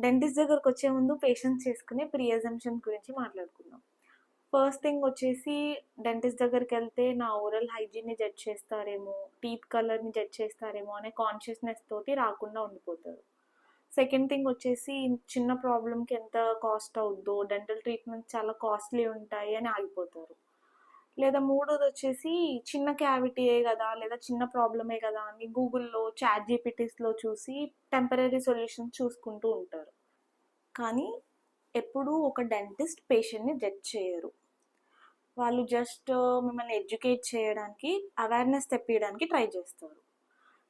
Dentist దగ్గరకు వచ్చే ముందు పేషెంట్స్ చేసుకునే ప్రీ అజంప్షన్స్ గురించి మాట్లాడుకుందాం. ఫస్ట్ థింగ్ వచ్చేసి డెంటిస్ట్ దగ్గరికి వెళ్తే నా ఓరల్ హైజీన్ని జడ్జ్ చేస్తారేమో, టీత్ కలర్ని జడ్జ్ చేస్తారేమో అనే కాన్షియస్నెస్ తోటి రాకుండా ఉండిపోతారు. సెకండ్ థింగ్ వచ్చేసి చిన్న ప్రాబ్లంకి ఎంత కాస్ట్ అవుద్దో, డెంటల్ ట్రీట్మెంట్స్ చాలా కాస్ట్లీ ఉంటాయి అని ఆగిపోతారు. లేదా మూడోది వచ్చేసి చిన్న క్యావిటీయే కదా, లేదా చిన్న ప్రాబ్లమే కదా అని గూగుల్లో, చాట్ జీపీటీస్లో చూసి టెంపరీ సొల్యూషన్స్ చూసుకుంటూ ఉంటారు. కానీ ఎప్పుడూ ఒక డెంటిస్ట్ పేషెంట్ని జడ్జ్ చేయరు. వాళ్ళు జస్ట్ మిమ్మల్ని ఎడ్యుకేట్ చేయడానికి, అవేర్నెస్ తెప్పించడానికి ట్రై చేస్తారు.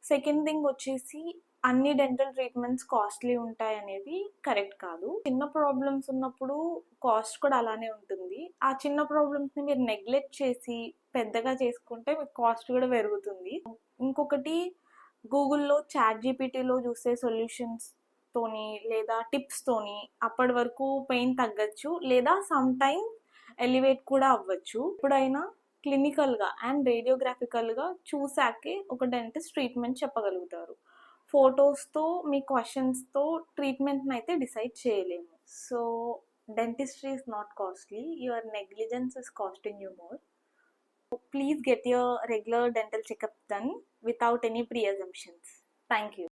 సెకండ్ థింగ్ వచ్చేసి అన్ని డెంటల్ ట్రీట్మెంట్స్ కాస్ట్లీ ఉంటాయి అనేది కరెక్ట్ కాదు. చిన్న ప్రాబ్లమ్స్ ఉన్నప్పుడు కాస్ట్ కూడా అలానే ఉంటుంది. ఆ చిన్న ప్రాబ్లమ్స్ని మీరు నెగ్లెక్ట్ చేసి పెద్దగా చేసుకుంటే మీకు కాస్ట్ కూడా పెరుగుతుంది. ఇంకొకటి, గూగుల్లో, చాట్ జీపీటీలో చూసే సొల్యూషన్స్ తోని లేదా టిప్స్ తోని అప్పటి వరకు పెయిన్ తగ్గచ్చు, లేదా సమ్ టైమ్ ఎలివేట్ కూడా అవ్వచ్చు. ఎప్పుడైనా క్లినికల్గా అండ్ రేడియోగ్రాఫికల్గా చూసాకే ఒక డెంటిస్ట్ ట్రీట్మెంట్ చెప్పగలుగుతారు. ఫొటోస్తో, మీ క్వశ్చన్స్తో ట్రీట్మెంట్ని అయితే డిసైడ్ చేయలేము. So dentistry is not costly. Your negligence is costing you more. Please get your regular dental checkup done without any pre-assumptions. Thank you.